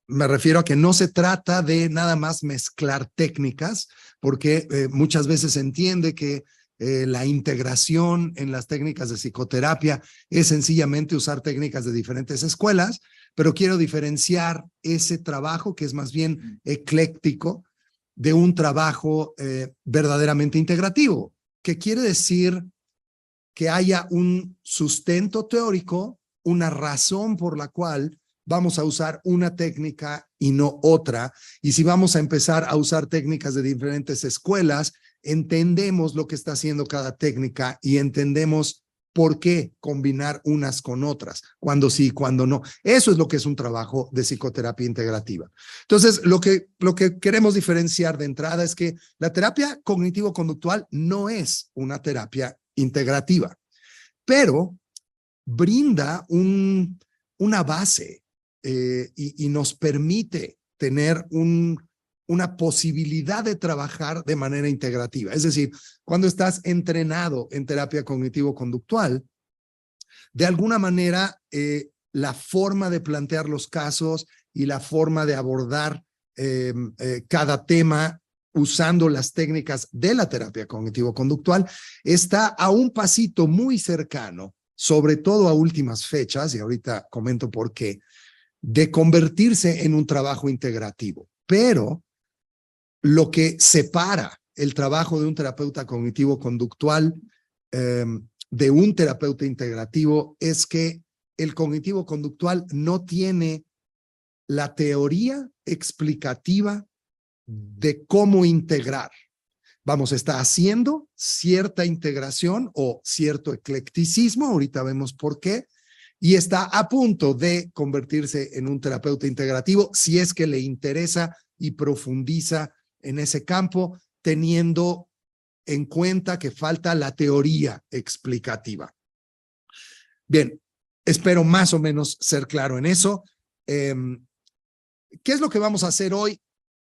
Me refiero a que no se trata de nada más mezclar técnicas, porque muchas veces se entiende que la integración en las técnicas de psicoterapia es sencillamente usar técnicas de diferentes escuelas, pero quiero diferenciar ese trabajo que es más bien ecléctico de un trabajo verdaderamente integrativo, que quiere decir que haya un sustento teórico, una razón por la cual vamos a usar una técnica y no otra. Y si vamos a empezar a usar técnicas de diferentes escuelas, entendemos lo que está haciendo cada técnica y entendemos por qué combinar unas con otras, cuando sí, cuando no. Eso es lo que es un trabajo de psicoterapia integrativa. Entonces, lo que queremos diferenciar de entrada es que la terapia cognitivo-conductual no es una terapia integrativa, pero brinda una base y nos permite tener una posibilidad de trabajar de manera integrativa. Es decir, cuando estás entrenado en terapia cognitivo-conductual, de alguna manera la forma de plantear los casos y la forma de abordar cada tema usando las técnicas de la terapia cognitivo-conductual está a un pasito muy cercano, sobre todo a últimas fechas, y ahorita comento por qué, de convertirse en un trabajo integrativo. Pero lo que separa el trabajo de un terapeuta cognitivo-conductual de un terapeuta integrativo es que el cognitivo-conductual no tiene la teoría explicativa de cómo integrar. Vamos, está haciendo cierta integración o cierto eclecticismo, ahorita vemos por qué, y está a punto de convertirse en un terapeuta integrativo si es que le interesa y profundiza en ese campo, teniendo en cuenta que falta la teoría explicativa. Bien, espero más o menos ser claro en eso. ¿Qué es lo que vamos a hacer hoy?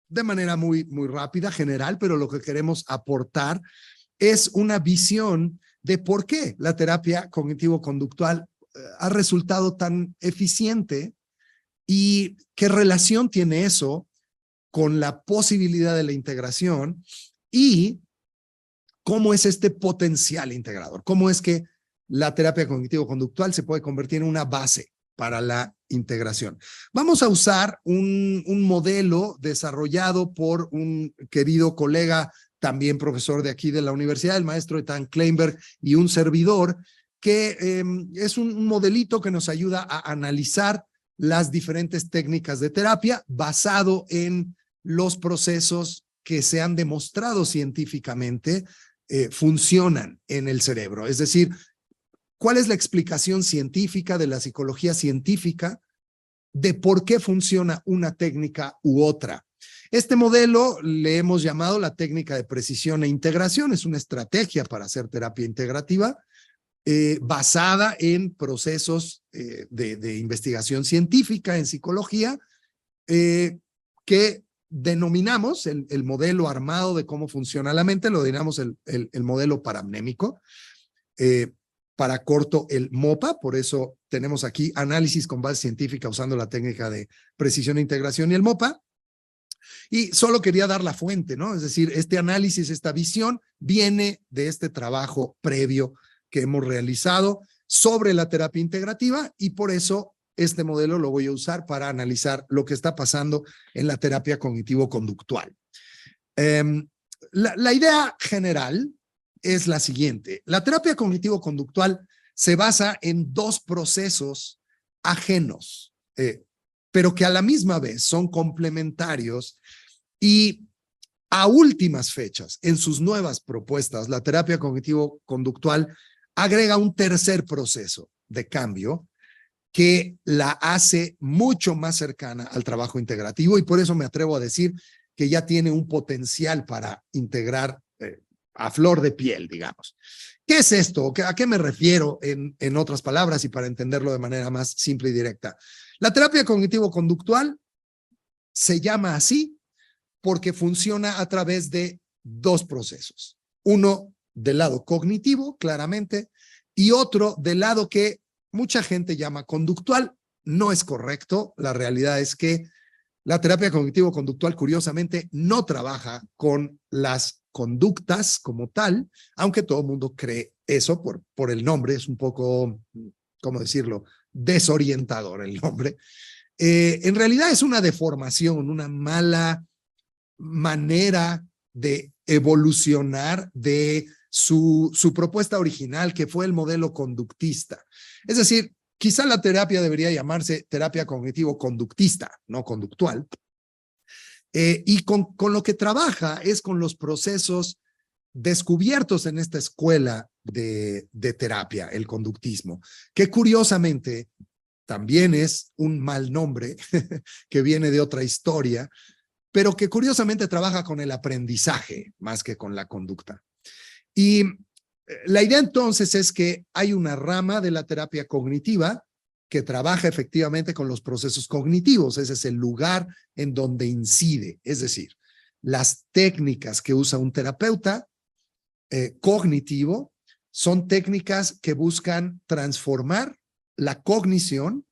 De manera muy rápida, general, pero lo que queremos aportar es una visión de por qué la terapia cognitivo-conductual ha resultado tan eficiente y qué relación tiene eso con la posibilidad de la integración y cómo es este potencial integrador, cómo es que la terapia cognitivo-conductual se puede convertir en una base para la integración. Vamos a usar un modelo desarrollado por un querido colega, también profesor de aquí de la universidad, el maestro Ethan Kleinberg, y un servidor, que es un modelito que nos ayuda a analizar las diferentes técnicas de terapia basado en los procesos que se han demostrado científicamente funcionan en el cerebro. Es decir, ¿cuál es la explicación científica de la psicología científica de por qué funciona una técnica u otra? Este modelo le hemos llamado la técnica de precisión e integración. Es una estrategia para hacer terapia integrativa basada en procesos de investigación científica en psicología que denominamos el modelo armado de cómo funciona la mente, lo denominamos el modelo paramnémico. Para corto el MOPA, por eso tenemos aquí análisis con base científica usando la técnica de precisión e integración y el MOPA. Y solo quería dar la fuente, ¿no? Es decir, este análisis, esta visión viene de este trabajo previo que hemos realizado sobre la terapia integrativa y por eso este modelo lo voy a usar para analizar lo que está pasando en la terapia cognitivo-conductual. La idea general es la siguiente. La terapia cognitivo-conductual se basa en dos procesos ajenos, pero que a la misma vez son complementarios y a últimas fechas, en sus nuevas propuestas, la terapia cognitivo-conductual agrega un tercer proceso de cambio que la hace mucho más cercana al trabajo integrativo y por eso me atrevo a decir que ya tiene un potencial para integrar a flor de piel, digamos. ¿Qué es esto? ¿A qué me refiero en otras palabras y para entenderlo de manera más simple y directa? La terapia cognitivo-conductual se llama así porque funciona a través de dos procesos. Uno del lado cognitivo, claramente, y otro del lado que mucha gente llama conductual. No es correcto. La realidad es que La terapia cognitivo-conductual, curiosamente, no trabaja con las conductas como tal, aunque todo el mundo cree eso por el nombre, es un poco, ¿cómo decirlo?, desorientador el nombre. En realidad es una deformación, una mala manera de evolucionar de su propuesta original, que fue el modelo conductista. Es decir, quizá la terapia debería llamarse terapia cognitivo-conductista, no conductual. Y con lo que trabaja es con los procesos descubiertos en esta escuela de terapia, el conductismo, que curiosamente también es un mal nombre que viene de otra historia, pero que curiosamente trabaja con el aprendizaje más que con la conducta. Y la idea entonces es que hay una rama de la terapia cognitiva que trabaja efectivamente con los procesos cognitivos. Ese es el lugar en donde incide. Es decir, las técnicas que usa un terapeuta cognitivo son técnicas que buscan transformar la cognición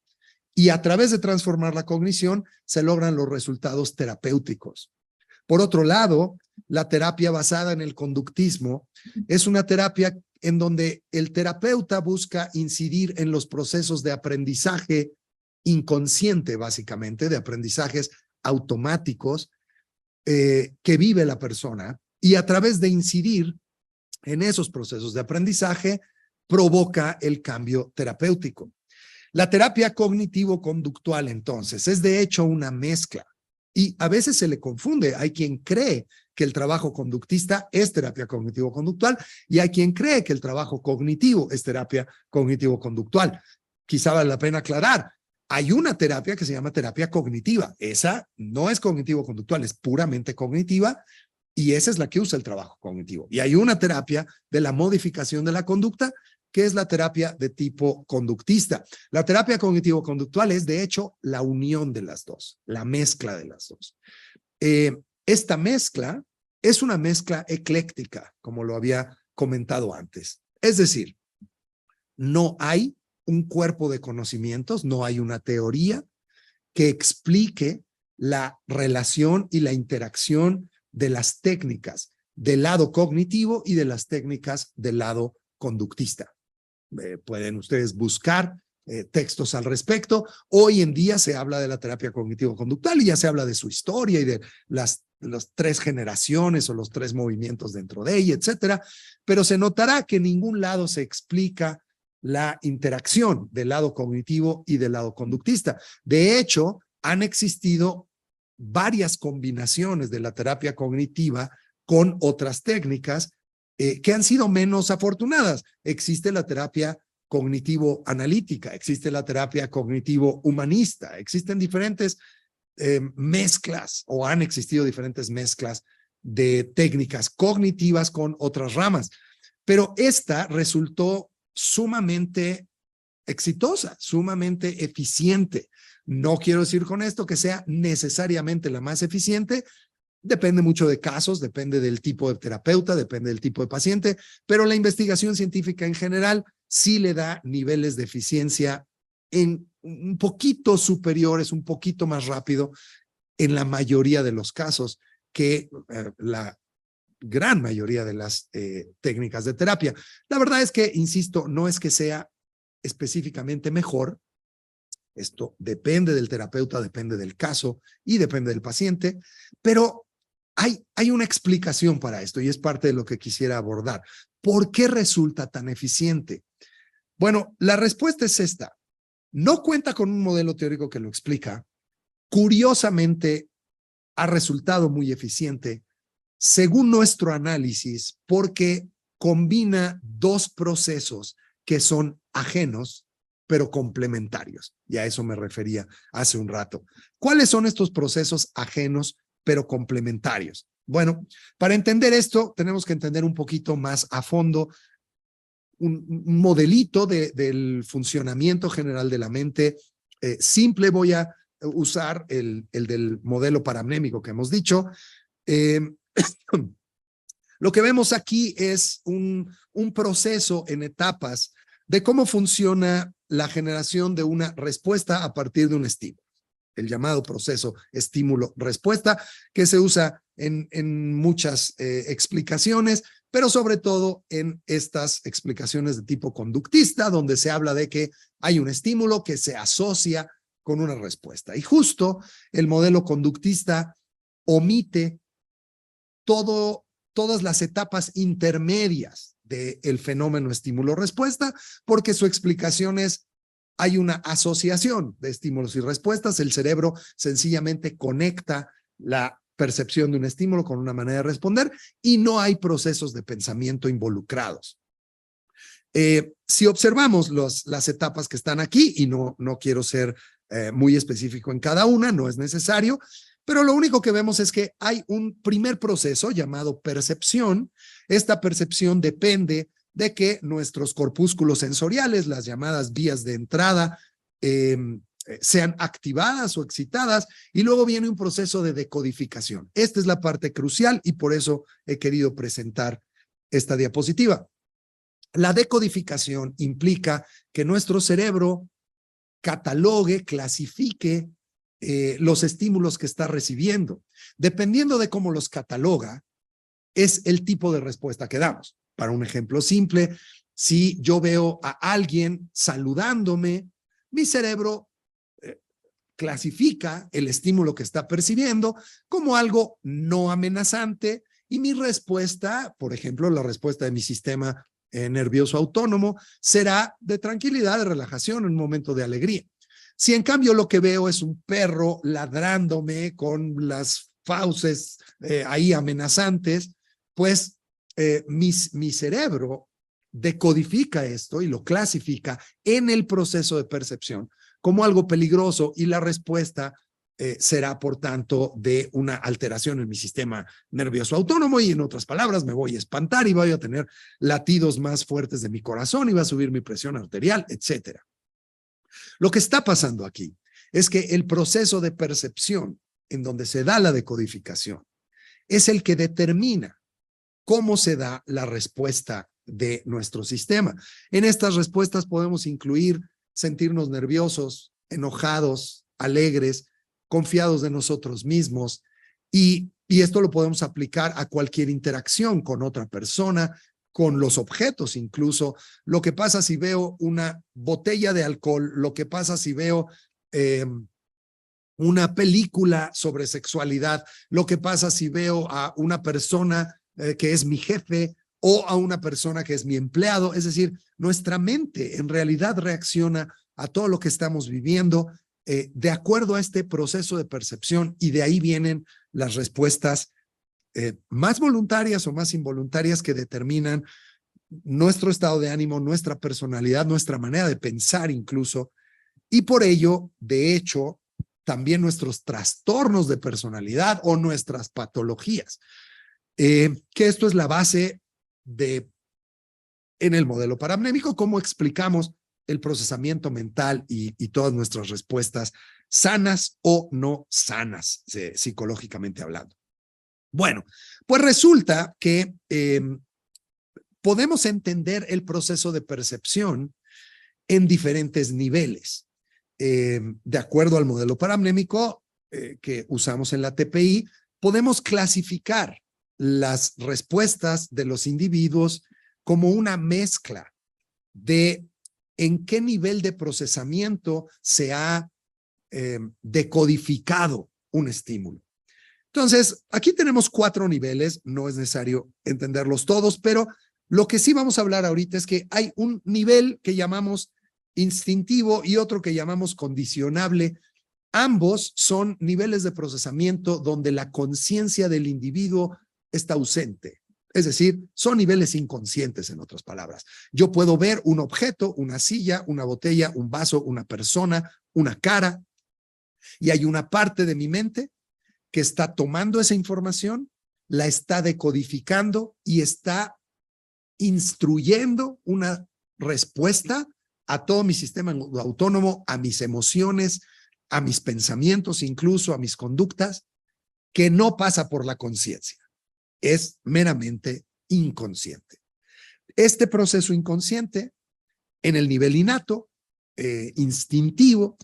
y a través de transformar la cognición se logran los resultados terapéuticos. Por otro lado, la terapia basada en el conductismo es una terapia en donde el terapeuta busca incidir en los procesos de aprendizaje inconsciente, básicamente, de aprendizajes automáticos que vive la persona, y a través de incidir en esos procesos de aprendizaje provoca el cambio terapéutico. La terapia cognitivo-conductual, entonces, es de hecho una mezcla. Y a veces se le confunde. Hay quien cree que el trabajo conductista es terapia cognitivo-conductual y hay quien cree que el trabajo cognitivo es terapia cognitivo-conductual. Quizá vale la pena aclarar. Hay una terapia que se llama terapia cognitiva. Esa no es cognitivo-conductual, es puramente cognitiva y esa es la que usa el trabajo cognitivo. Y hay una terapia de la modificación de la conducta que es la terapia de tipo conductista. La terapia cognitivo-conductual es, de hecho, la unión de las dos, la mezcla de las dos. Esta mezcla es una mezcla ecléctica, como lo había comentado antes. Es decir, no hay un cuerpo de conocimientos, no hay una teoría que explique la relación y la interacción de las técnicas del lado cognitivo y de las técnicas del lado conductista. Pueden ustedes buscar textos al respecto. Hoy en día se habla de la terapia cognitivo-conductual y ya se habla de su historia y de las 3 generaciones o los 3 movimientos dentro de ella, etcétera. Pero se notará que en ningún lado se explica la interacción del lado cognitivo y del lado conductista. De hecho, han existido varias combinaciones de la terapia cognitiva con otras técnicas que han sido menos afortunadas. Existe la terapia cognitivo-analítica, existe la terapia cognitivo-humanista, existen diferentes mezclas o han existido diferentes mezclas de técnicas cognitivas con otras ramas, pero esta resultó sumamente exitosa, sumamente eficiente. No quiero decir con esto que sea necesariamente la más eficiente. Depende mucho de casos, depende del tipo de terapeuta, depende del tipo de paciente, pero la investigación científica en general sí le da niveles de eficiencia en un poquito superiores, un poquito más rápido en la mayoría de los casos que la gran mayoría de las técnicas de terapia. La verdad es que, insisto, no es que sea específicamente mejor. Esto depende del terapeuta, depende del caso y depende del paciente, pero hay una explicación para esto y es parte de lo que quisiera abordar. ¿Por qué resulta tan eficiente? Bueno, la respuesta es esta. No cuenta con un modelo teórico que lo explica. Curiosamente, ha resultado muy eficiente, según nuestro análisis, porque combina 2 procesos que son ajenos, pero complementarios. Y a eso me refería hace un rato. ¿Cuáles son estos procesos ajenos, pero complementarios? Bueno, para entender esto, tenemos que entender un poquito más a fondo un modelito del funcionamiento general de la mente. Simple, voy a usar el del modelo paramnémico que hemos dicho. Lo que vemos aquí es un proceso en etapas de cómo funciona la generación de una respuesta a partir de un estímulo. el llamado proceso estímulo-respuesta, que se usa en muchas explicaciones, pero sobre todo en estas explicaciones de tipo conductista, donde se habla de que hay un estímulo que se asocia con una respuesta. Y justo el modelo conductista omite todas las etapas intermedias del fenómeno estímulo-respuesta, porque su explicación es: hay una asociación de estímulos y respuestas, el cerebro sencillamente conecta la percepción de un estímulo con una manera de responder y no hay procesos de pensamiento involucrados. Si observamos las etapas que están aquí, y no quiero ser muy específico en cada una, no es necesario, pero lo único que vemos es que hay un primer proceso llamado percepción. Esta percepción depende de que nuestros corpúsculos sensoriales, las llamadas vías de entrada, sean activadas o excitadas, y luego viene un proceso de decodificación. Esta es la parte crucial y por eso he querido presentar esta diapositiva. La decodificación implica que nuestro cerebro catalogue, clasifique los estímulos que está recibiendo. Dependiendo de cómo los cataloga, es el tipo de respuesta que damos. Para un ejemplo simple, si yo veo a alguien saludándome, mi cerebro clasifica el estímulo que está percibiendo como algo no amenazante y mi respuesta, por ejemplo, la respuesta de mi sistema nervioso autónomo, será de tranquilidad, de relajación, en un momento de alegría. Si en cambio lo que veo es un perro ladrándome con las fauces ahí amenazantes, pues mi cerebro decodifica esto y lo clasifica en el proceso de percepción como algo peligroso y la respuesta será, por tanto, de una alteración en mi sistema nervioso autónomo y, en otras palabras, me voy a espantar y voy a tener latidos más fuertes de mi corazón y va a subir mi presión arterial, etcétera. Lo que está pasando aquí es que el proceso de percepción en donde se da la decodificación es el que determina cómo se da la respuesta de nuestro sistema. En estas respuestas podemos incluir sentirnos nerviosos, enojados, alegres, confiados de nosotros mismos, y esto lo podemos aplicar a cualquier interacción con otra persona, con los objetos incluso. Lo que pasa si veo una botella de alcohol, lo que pasa si veo una película sobre sexualidad, lo que pasa si veo a una persona que es mi jefe o a una persona que es mi empleado. Es decir, nuestra mente en realidad reacciona a todo lo que estamos viviendo de acuerdo a este proceso de percepción, y de ahí vienen las respuestas más voluntarias o más involuntarias que determinan nuestro estado de ánimo, nuestra personalidad, nuestra manera de pensar incluso, y por ello, de hecho, también nuestros trastornos de personalidad o nuestras patologías. Que esto es la base en el modelo paramnémico, cómo explicamos el procesamiento mental y todas nuestras respuestas sanas o no sanas, psicológicamente hablando. Bueno, pues resulta que podemos entender el proceso de percepción en diferentes niveles. De acuerdo al modelo paramnémico que usamos en la TPI, podemos clasificar las respuestas de los individuos como una mezcla de en qué nivel de procesamiento se ha decodificado un estímulo. Entonces, aquí tenemos 4 niveles, no es necesario entenderlos todos, pero lo que sí vamos a hablar ahorita es que hay un nivel que llamamos instintivo y otro que llamamos condicionable. Ambos son niveles de procesamiento donde la conciencia del individuo está ausente. Es decir, son niveles inconscientes, en otras palabras. Yo puedo ver un objeto, una silla, una botella, un vaso, una persona, una cara, y hay una parte de mi mente que está tomando esa información, la está decodificando y está instruyendo una respuesta a todo mi sistema autónomo, a mis emociones, a mis pensamientos, incluso a mis conductas, que no pasa por la conciencia. Es meramente inconsciente. Este proceso inconsciente, en el nivel innato, instintivo,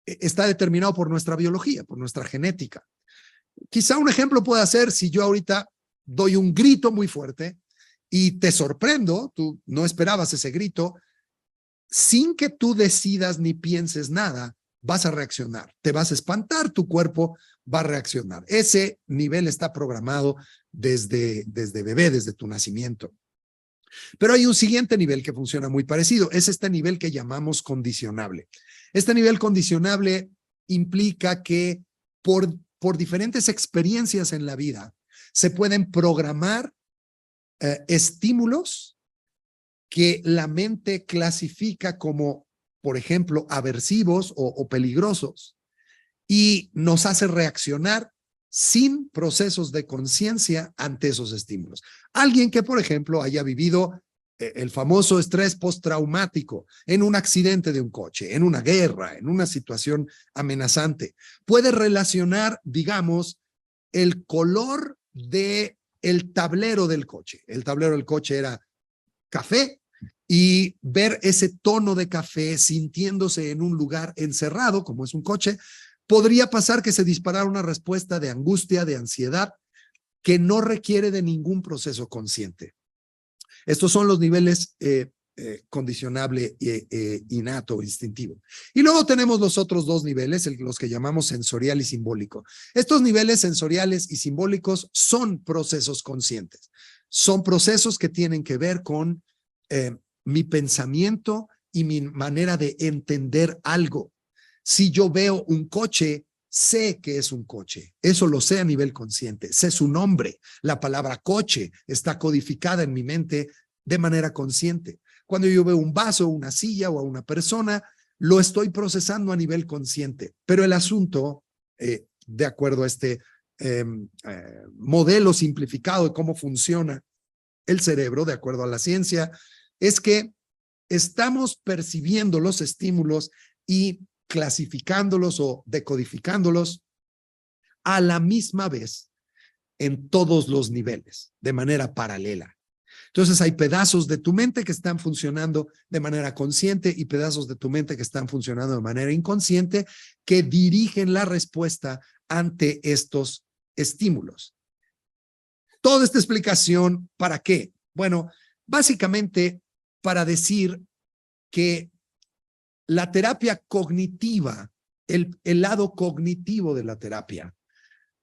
está determinado por nuestra biología, por nuestra genética. Quizá un ejemplo pueda ser si yo ahorita doy un grito muy fuerte y te sorprendo, tú no esperabas ese grito, sin que tú decidas ni pienses nada, vas a reaccionar, te vas a espantar, tu cuerpo va a reaccionar. Ese nivel está programado desde bebé, desde tu nacimiento. Pero hay un siguiente nivel que funciona muy parecido, es este nivel que llamamos condicionable. Este nivel condicionable implica que por diferentes experiencias en la vida se pueden programar estímulos que la mente clasifica como, por ejemplo, aversivos o peligrosos y nos hace reaccionar sin procesos de conciencia ante esos estímulos. Alguien que, por ejemplo, haya vivido el famoso estrés postraumático en un accidente de un coche, en una guerra, en una situación amenazante, puede relacionar, digamos, el color del tablero del coche. El tablero del coche era café, y ver ese tono de café sintiéndose en un lugar encerrado, como es un coche, podría pasar que se disparara una respuesta de angustia, de ansiedad, que no requiere de ningún proceso consciente. Estos son los niveles condicionable, innato, instintivo. Y luego tenemos los otros dos niveles, los que llamamos sensorial y simbólico. Estos niveles sensoriales y simbólicos son procesos conscientes. Son procesos que tienen que ver con mi pensamiento y mi manera de entender algo. Si yo veo un coche, sé que es un coche. Eso lo sé a nivel consciente. Sé su nombre. La palabra coche está codificada en mi mente de manera consciente. Cuando yo veo un vaso, una silla o a una persona, lo estoy procesando a nivel consciente. Pero el asunto, de acuerdo a este modelo simplificado de cómo funciona el cerebro, de acuerdo a la ciencia, es que estamos percibiendo los estímulos y clasificándolos o decodificándolos a la misma vez en todos los niveles, de manera paralela. Entonces hay pedazos de tu mente que están funcionando de manera consciente y pedazos de tu mente que están funcionando de manera inconsciente que dirigen la respuesta ante estos estímulos. Toda esta explicación, ¿para qué? Bueno, básicamente para decir que la terapia cognitiva, el lado cognitivo de la terapia,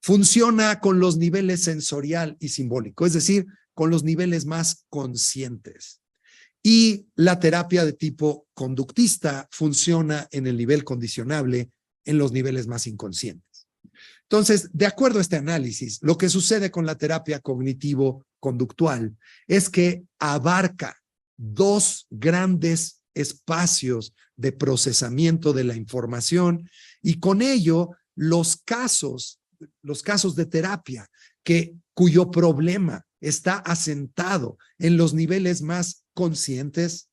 funciona con los niveles sensorial y simbólico, es decir, con los niveles más conscientes. Y la terapia de tipo conductista funciona en el nivel condicionable, en los niveles más inconscientes. Entonces, de acuerdo a este análisis, lo que sucede con la terapia cognitivo-conductual es que abarca dos grandes espacios de procesamiento de la información y con ello los casos de terapia cuyo problema está asentado en los niveles más conscientes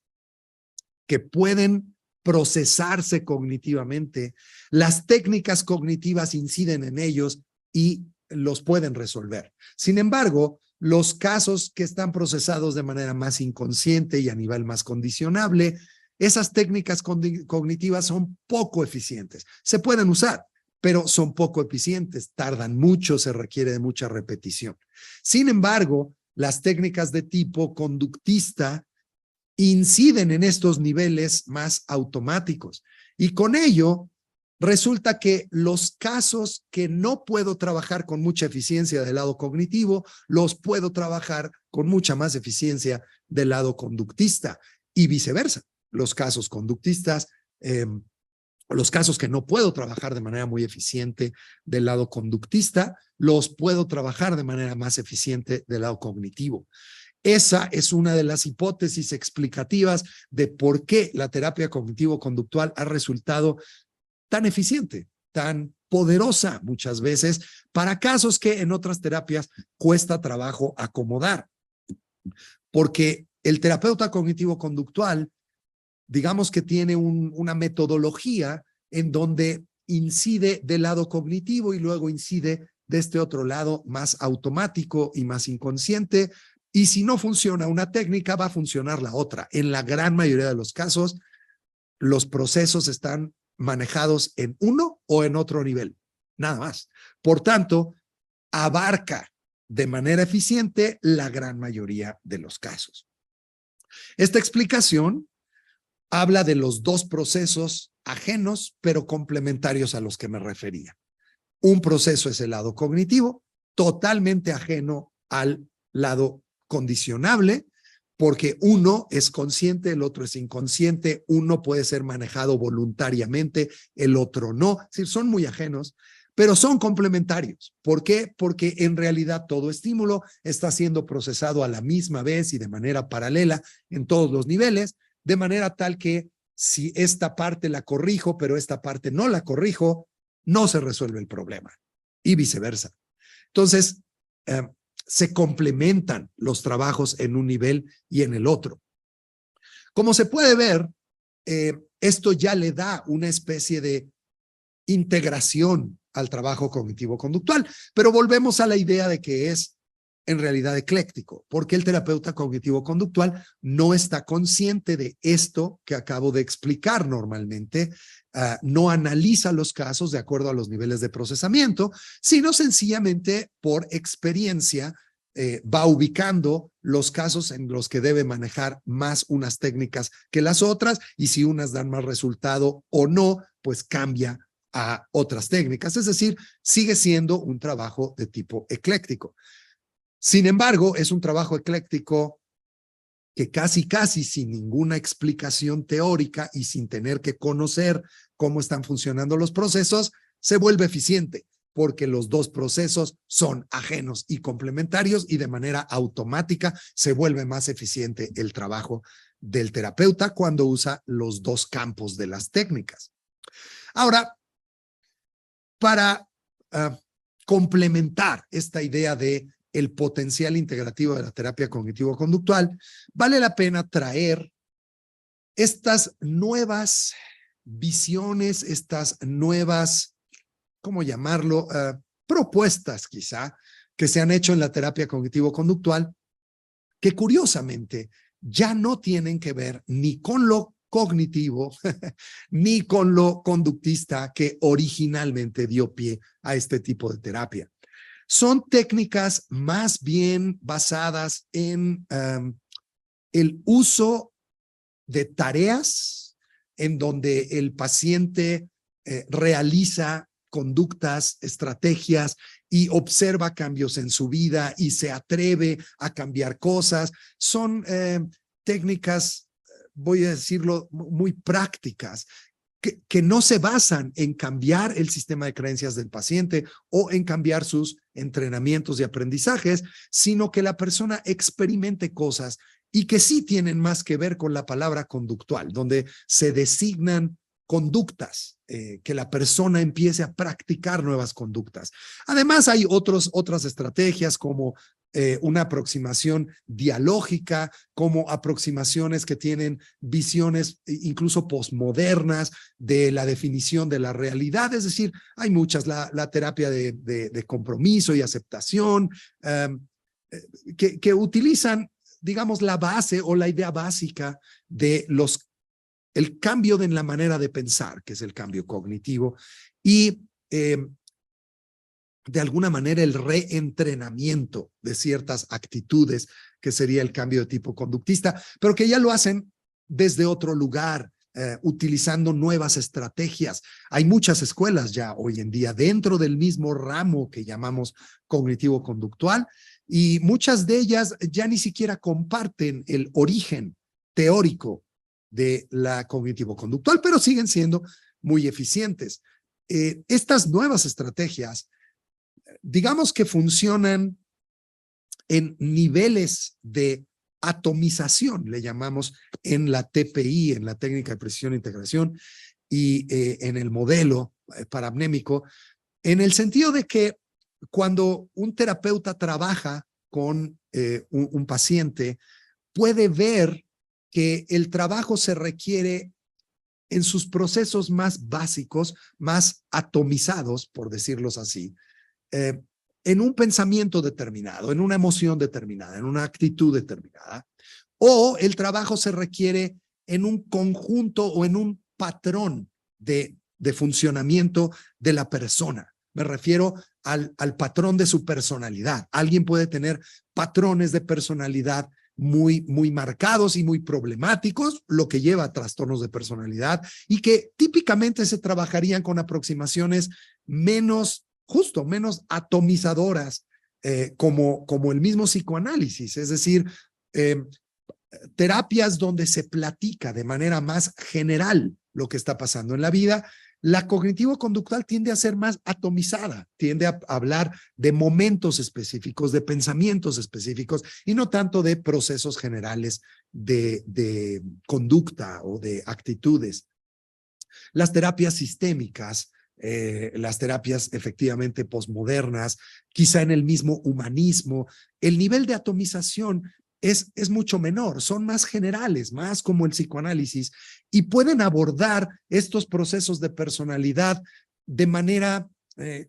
que pueden procesarse cognitivamente, las técnicas cognitivas inciden en ellos y los pueden resolver. Sin embargo, los casos que están procesados de manera más inconsciente y a nivel más condicionable, esas técnicas cognitivas son poco eficientes. Se pueden usar, pero son poco eficientes, tardan mucho, se requiere de mucha repetición. Sin embargo, las técnicas de tipo conductista inciden en estos niveles más automáticos y con ello resulta que los casos que no puedo trabajar con mucha eficiencia del lado cognitivo, los puedo trabajar con mucha más eficiencia del lado conductista y viceversa. Los casos conductistas, los casos que no puedo trabajar de manera muy eficiente del lado conductista, los puedo trabajar de manera más eficiente del lado cognitivo. Esa es una de las hipótesis explicativas de por qué la terapia cognitivo-conductual ha resultado tan eficiente, tan poderosa muchas veces para casos que en otras terapias cuesta trabajo acomodar. Porque el terapeuta cognitivo-conductual, digamos que tiene una metodología en donde incide del lado cognitivo y luego incide de este otro lado más automático y más inconsciente. Y si no funciona una técnica, va a funcionar la otra. En la gran mayoría de los casos, los procesos están manejados en uno o en otro nivel, nada más. Por tanto, abarca de manera eficiente la gran mayoría de los casos. Esta explicación habla de los dos procesos ajenos, pero complementarios a los que me refería. Un proceso es el lado cognitivo, totalmente ajeno al lado condicionable, porque uno es consciente, el otro es inconsciente, uno puede ser manejado voluntariamente, el otro no. Es decir, son muy ajenos, pero son complementarios. ¿Por qué? Porque en realidad todo estímulo está siendo procesado a la misma vez y de manera paralela en todos los niveles, de manera tal que si esta parte la corrijo, pero esta parte no la corrijo, no se resuelve el problema y viceversa. Entonces, se complementan los trabajos en un nivel y en el otro. Como se puede ver, esto ya le da una especie de integración al trabajo cognitivo-conductual, pero volvemos a la idea de que es en realidad ecléctico, porque el terapeuta cognitivo-conductual no está consciente de esto que acabo de explicar normalmente, no analiza los casos de acuerdo a los niveles de procesamiento, sino sencillamente por experiencia va ubicando los casos en los que debe manejar más unas técnicas que las otras, y si unas dan más resultado o no, pues cambia a otras técnicas. Es decir, sigue siendo un trabajo de tipo ecléctico. Sin embargo, es un trabajo ecléctico que casi sin ninguna explicación teórica y sin tener que conocer cómo están funcionando los procesos, se vuelve eficiente, porque los dos procesos son ajenos y complementarios y de manera automática se vuelve más eficiente el trabajo del terapeuta cuando usa los dos campos de las técnicas. Ahora, para complementar esta idea de el potencial integrativo de la terapia cognitivo-conductual, vale la pena traer estas nuevas visiones, estas nuevas, ¿cómo llamarlo? Propuestas quizá, que se han hecho en la terapia cognitivo-conductual, que curiosamente ya no tienen que ver ni con lo cognitivo, ni con lo conductista que originalmente dio pie a este tipo de terapia. Son técnicas más bien basadas en el uso de tareas en donde el paciente realiza conductas, estrategias y observa cambios en su vida y se atreve a cambiar cosas. Son técnicas, voy a decirlo, muy prácticas, que no se basan en cambiar el sistema de creencias del paciente o en cambiar sus entrenamientos y aprendizajes, sino que la persona experimente cosas y que sí tienen más que ver con la palabra conductual, donde se designan conductas, que la persona empiece a practicar nuevas conductas. Además, hay otras estrategias como una aproximación dialógica, como aproximaciones que tienen visiones incluso posmodernas de la definición de la realidad. Es decir, hay muchas, la terapia de compromiso y aceptación, que utilizan, digamos, la base o la idea básica de el cambio en la manera de pensar, que es el cambio cognitivo, y de alguna manera el reentrenamiento de ciertas actitudes, que sería el cambio de tipo conductista, pero que ya lo hacen desde otro lugar, utilizando nuevas estrategias. Hay muchas escuelas ya hoy en día dentro del mismo ramo que llamamos cognitivo-conductual, y muchas de ellas ya ni siquiera comparten el origen teórico de la cognitivo-conductual, pero siguen siendo muy eficientes. Estas nuevas estrategias, digamos que funcionan en niveles de atomización, le llamamos en la TPI, en la técnica de precisión e integración, y en el modelo paramnémico, en el sentido de que cuando un terapeuta trabaja con un paciente, puede ver que el trabajo se requiere en sus procesos más básicos, más atomizados, por decirlos así, en un pensamiento determinado, en una emoción determinada, en una actitud determinada, o el trabajo se requiere en un conjunto o en un patrón de de funcionamiento de la persona. Me refiero al patrón de su personalidad. Alguien puede tener patrones de personalidad muy marcados y muy problemáticos, lo que lleva a trastornos de personalidad y que típicamente se trabajarían con aproximaciones menos atomizadoras, como el mismo psicoanálisis, es decir, terapias donde se platica de manera más general lo que está pasando en la vida. La cognitivo-conductual tiende a ser más atomizada, tiende a hablar de momentos específicos, de pensamientos específicos y no tanto de procesos generales de conducta o de actitudes. Las terapias sistémicas, las terapias efectivamente posmodernas, quizá en el mismo humanismo, el nivel de atomización es mucho menor, son más generales, más como el psicoanálisis, y pueden abordar estos procesos de personalidad de manera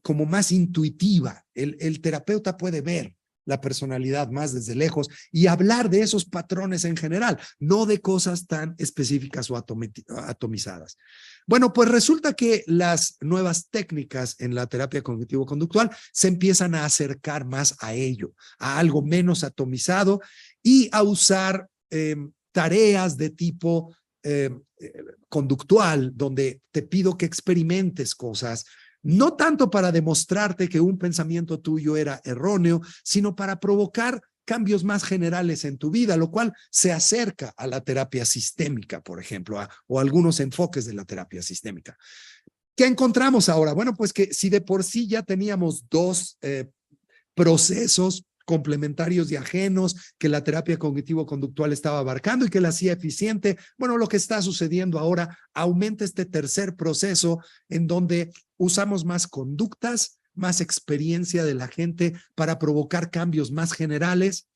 como más intuitiva. El terapeuta puede ver la personalidad más desde lejos y hablar de esos patrones en general, no de cosas tan específicas o atomizadas. Bueno, pues resulta que las nuevas técnicas en la terapia cognitivo-conductual se empiezan a acercar más a ello, a algo menos atomizado y a usar tareas de tipo conductual, donde te pido que experimentes cosas, no tanto para demostrarte que un pensamiento tuyo era erróneo, sino para provocar cambios más generales en tu vida, lo cual se acerca a la terapia sistémica, por ejemplo, o algunos enfoques de la terapia sistémica. ¿Qué encontramos ahora? Bueno, pues que si de por sí ya teníamos dos procesos complementarios y ajenos que la terapia cognitivo-conductual estaba abarcando y que la hacía eficiente, bueno, lo que está sucediendo ahora aumenta este tercer proceso en donde usamos más conductas, más experiencia de la gente para provocar cambios más generales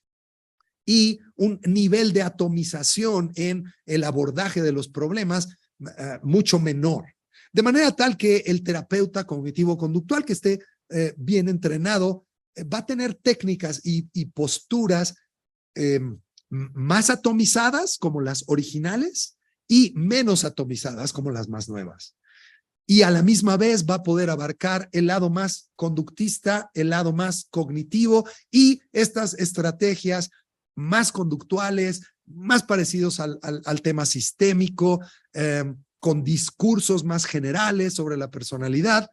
y un nivel de atomización en el abordaje de los problemas mucho menor. De manera tal que el terapeuta cognitivo-conductual que esté bien entrenado va a tener técnicas y posturas más atomizadas como las originales y menos atomizadas como las más nuevas. Y a la misma vez va a poder abarcar el lado más conductista, el lado más cognitivo y estas estrategias más conductuales, más parecidos al tema sistémico, con discursos más generales sobre la personalidad,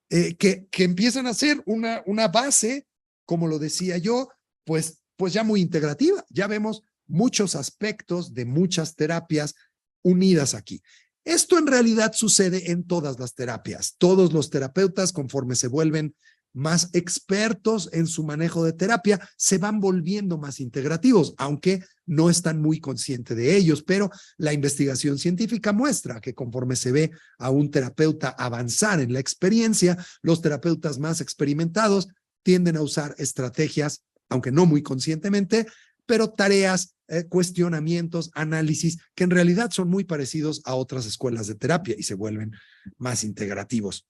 que empiezan a ser una base, como lo decía yo, pues ya muy integrativa. Ya vemos muchos aspectos de muchas terapias unidas aquí. Esto en realidad sucede en todas las terapias. Todos los terapeutas, conforme se vuelven más expertos en su manejo de terapia, se van volviendo más integrativos, aunque no están muy conscientes de ellos, pero la investigación científica muestra que conforme se ve a un terapeuta avanzar en la experiencia, los terapeutas más experimentados tienden a usar estrategias, aunque no muy conscientemente, pero tareas, cuestionamientos, análisis, que en realidad son muy parecidos a otras escuelas de terapia y se vuelven más integrativos.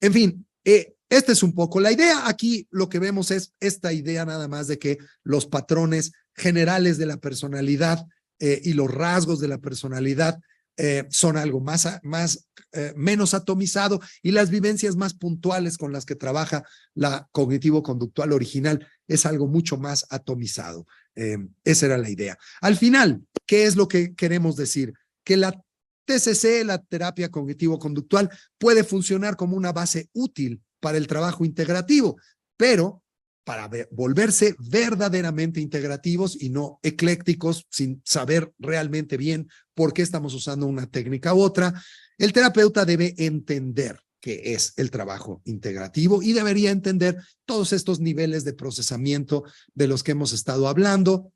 En fin, esta es un poco la idea. Aquí lo que vemos es esta idea nada más de que los patrones generales de la personalidad y los rasgos de la personalidad son algo menos atomizado y las vivencias más puntuales con las que trabaja la cognitivo-conductual original es algo mucho más atomizado. Esa era la idea. Al final, ¿qué es lo que queremos decir? Que la TCC, la terapia cognitivo-conductual, puede funcionar como una base útil para el trabajo integrativo, pero para volverse verdaderamente integrativos y no eclécticos sin saber realmente bien por qué estamos usando una técnica u otra, el terapeuta debe entender qué es el trabajo integrativo y debería entender todos estos niveles de procesamiento de los que hemos estado hablando,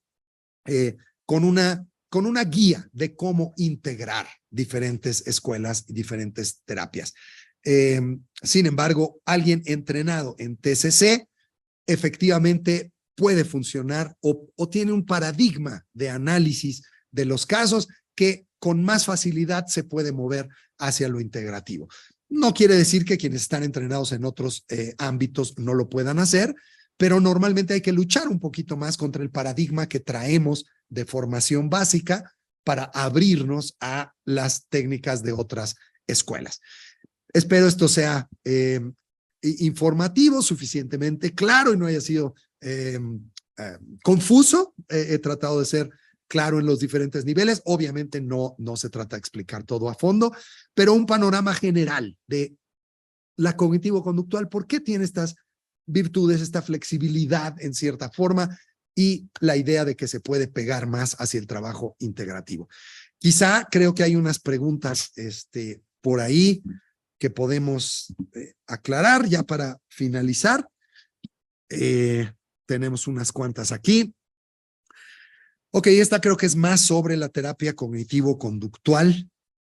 con una guía de cómo integrar diferentes escuelas y diferentes terapias. Sin embargo, alguien entrenado en TCC efectivamente puede funcionar o tiene un paradigma de análisis de los casos que con más facilidad se puede mover hacia lo integrativo. No quiere decir que quienes están entrenados en otros ámbitos no lo puedan hacer, pero normalmente hay que luchar un poquito más contra el paradigma que traemos de formación básica para abrirnos a las técnicas de otras escuelas. Espero esto sea informativo, suficientemente claro y no haya sido confuso. He tratado de ser claro en los diferentes niveles. Obviamente no se trata de explicar todo a fondo, pero un panorama general de la cognitivo-conductual, por qué tiene estas virtudes, esta flexibilidad en cierta forma y la idea de que se puede pegar más hacia el trabajo integrativo. Quizá creo que hay unas preguntas por ahí que podemos aclarar ya para finalizar. Tenemos unas cuantas aquí. Ok, esta creo que es más sobre la terapia cognitivo-conductual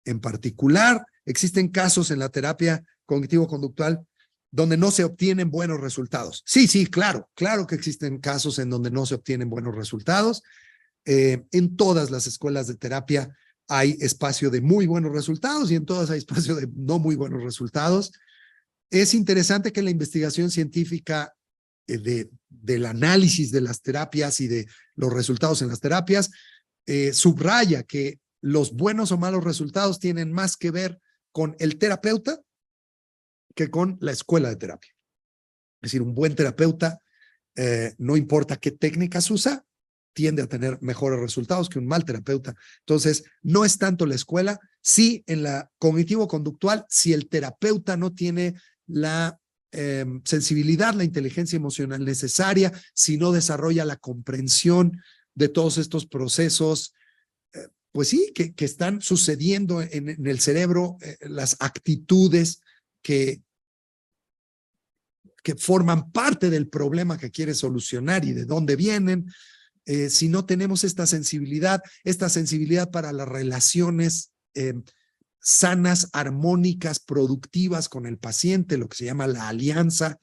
en particular. Existen casos en la terapia cognitivo-conductual donde no se obtienen buenos resultados. Sí, claro que existen casos en donde no se obtienen buenos resultados. En todas las escuelas de terapia hay espacio de muy buenos resultados y en todas hay espacio de no muy buenos resultados. Es interesante que la investigación científica del análisis de las terapias y de los resultados en las terapias subraya que los buenos o malos resultados tienen más que ver con el terapeuta que con la escuela de terapia. Es decir, un buen terapeuta, no importa qué técnicas usa, tiende a tener mejores resultados que un mal terapeuta. Entonces, no es tanto la escuela, sí en la cognitivo-conductual, si el terapeuta no tiene la sensibilidad, la inteligencia emocional necesaria, si no desarrolla la comprensión de todos estos procesos, pues sí, que están sucediendo en el cerebro, las actitudes que forman parte del problema que quiere solucionar y de dónde vienen. Si no tenemos esta sensibilidad para las relaciones sanas, armónicas, productivas con el paciente, lo que se llama la alianza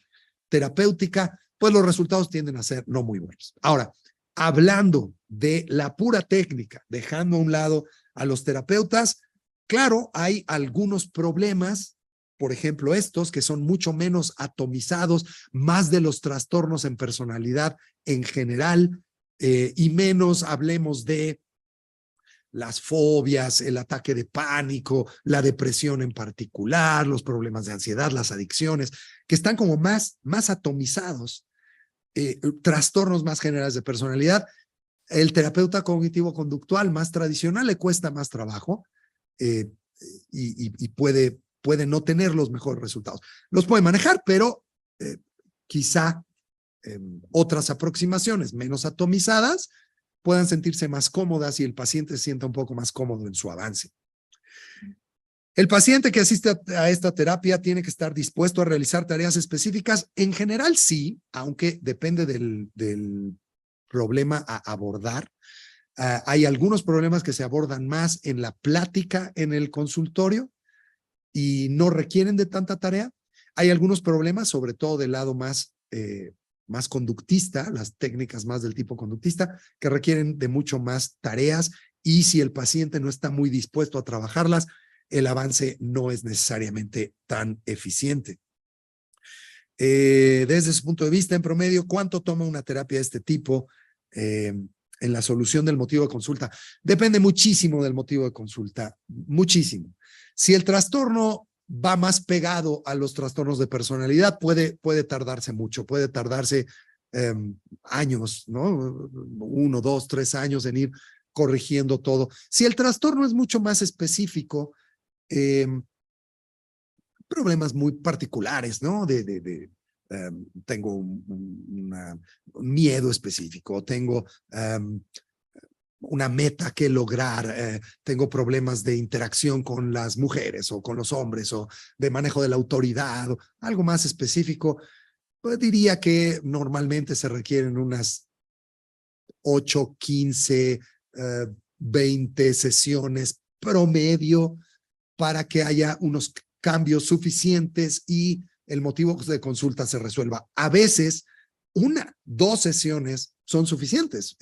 terapéutica, pues los resultados tienden a ser no muy buenos. Ahora, hablando de la pura técnica, dejando a un lado a los terapeutas, claro, hay algunos problemas, por ejemplo, estos que son mucho menos atomizados, más de los trastornos en personalidad en general, y menos hablemos de las fobias, el ataque de pánico, la depresión en particular, los problemas de ansiedad, las adicciones, que están como más atomizados, trastornos más generales de personalidad. El terapeuta cognitivo-conductual más tradicional le cuesta más trabajo y puede no tener los mejores resultados. Los puede manejar, pero quizá otras aproximaciones menos atomizadas puedan sentirse más cómodas y el paciente se sienta un poco más cómodo en su avance. El paciente que asiste a esta terapia tiene que estar dispuesto a realizar tareas específicas. En general, sí, aunque depende del problema a abordar. Hay algunos problemas que se abordan más en la plática en el consultorio y no requieren de tanta tarea. Hay algunos problemas, sobre todo del lado más conductista, las técnicas más del tipo conductista, que requieren de mucho más tareas y si el paciente no está muy dispuesto a trabajarlas, el avance no es necesariamente tan eficiente. Desde su punto de vista, en promedio, ¿cuánto toma una terapia de este tipo en la solución del motivo de consulta? Depende muchísimo del motivo de consulta, muchísimo. Si el trastorno va más pegado a los trastornos de personalidad, puede tardarse mucho, puede tardarse años, ¿no? 1, 2, 3 años en ir corrigiendo todo. Si el trastorno es mucho más específico, problemas muy particulares, ¿no? Tengo un miedo específico, tengo una meta que lograr, tengo problemas de interacción con las mujeres o con los hombres o de manejo de la autoridad, o algo más específico, pues diría que normalmente se requieren unas 8, 15, 20 sesiones promedio para que haya unos cambios suficientes y el motivo de consulta se resuelva. A veces, 1, 2 sesiones son suficientes,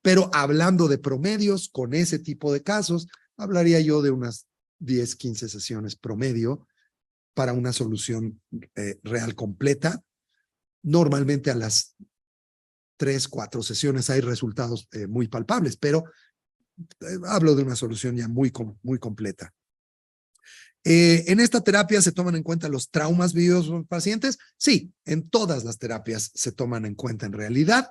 pero hablando de promedios con ese tipo de casos, hablaría yo de unas 10, 15 sesiones promedio para una solución real completa. Normalmente a las 3, 4 sesiones hay resultados muy palpables, pero hablo de una solución ya muy completa. ¿En esta terapia se toman en cuenta los traumas vividos por los pacientes? Sí, en todas las terapias se toman en cuenta en realidad.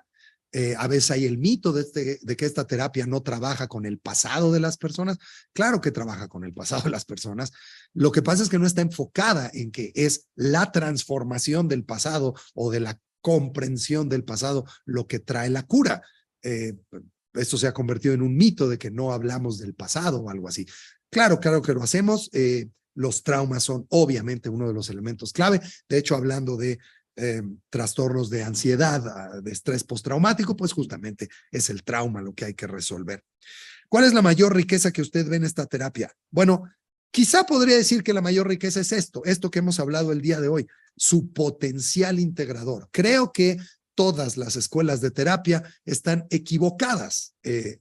A veces hay el mito de que esta terapia no trabaja con el pasado de las personas. Claro que trabaja con el pasado de las personas. Lo que pasa es que no está enfocada en que es la transformación del pasado o de la comprensión del pasado lo que trae la cura. Esto se ha convertido en un mito de que no hablamos del pasado o algo así. Claro que lo hacemos. Los traumas son obviamente uno de los elementos clave. De hecho, hablando de trastornos de ansiedad, de estrés postraumático, pues justamente es el trauma lo que hay que resolver. ¿Cuál es la mayor riqueza que usted ve en esta terapia? Bueno, quizá podría decir que la mayor riqueza es esto que hemos hablado el día de hoy, su potencial integrador. Creo que todas las escuelas de terapia están equivocadas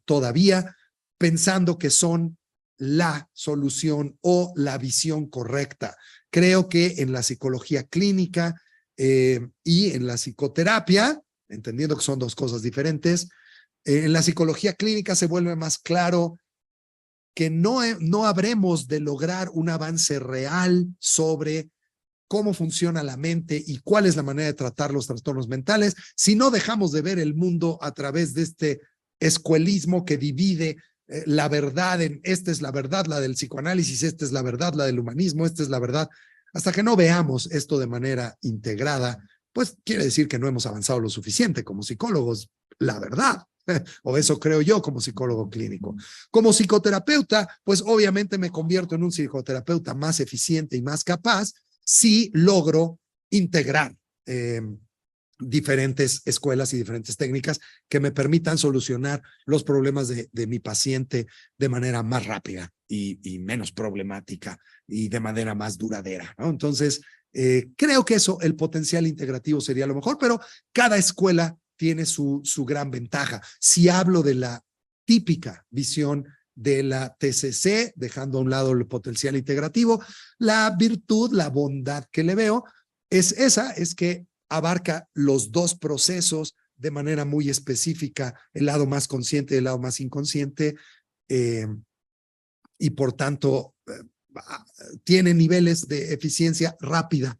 todavía pensando que son la solución o la visión correcta. Creo que en la psicología clínica y en la psicoterapia, entendiendo que son dos cosas diferentes, en la psicología clínica se vuelve más claro que no habremos de lograr un avance real sobre cómo funciona la mente y cuál es la manera de tratar los trastornos mentales si no dejamos de ver el mundo a través de este escuelismo que divide la verdad en esta es la verdad, la del psicoanálisis, esta es la verdad, la del humanismo, esta es la verdad. Hasta que no veamos esto de manera integrada, pues quiere decir que no hemos avanzado lo suficiente como psicólogos, la verdad. O eso creo yo como psicólogo clínico. Como psicoterapeuta, pues obviamente me convierto en un psicoterapeuta más eficiente y más capaz si logro integrar diferentes escuelas y diferentes técnicas que me permitan solucionar los problemas de mi paciente de manera más rápida y menos problemática y de manera más duradera, ¿no? Entonces, creo que eso, el potencial integrativo sería lo mejor, pero cada escuela tiene su gran ventaja. Si hablo de la típica visión de la TCC, dejando a un lado el potencial integrativo, la virtud, la bondad que le veo es que abarca los dos procesos de manera muy específica, el lado más consciente y el lado más inconsciente, y por tanto tiene niveles de eficiencia rápida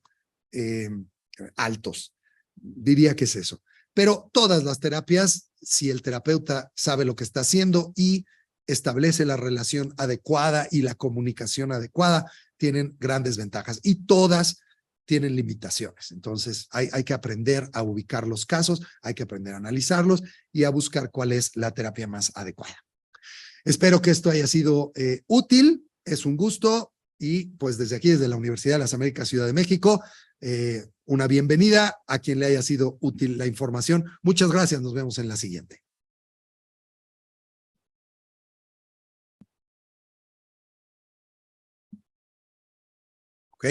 altos. Diría que es eso. Pero todas las terapias, si el terapeuta sabe lo que está haciendo y establece la relación adecuada y la comunicación adecuada, tienen grandes ventajas y todas tienen limitaciones. Entonces hay que aprender a ubicar los casos, hay que aprender a analizarlos y a buscar cuál es la terapia más adecuada. Espero que esto haya sido útil, es un gusto y pues desde aquí, desde la Universidad de las Américas, Ciudad de México, una bienvenida a quien le haya sido útil la información. Muchas gracias, nos vemos en la siguiente. ¿Ok?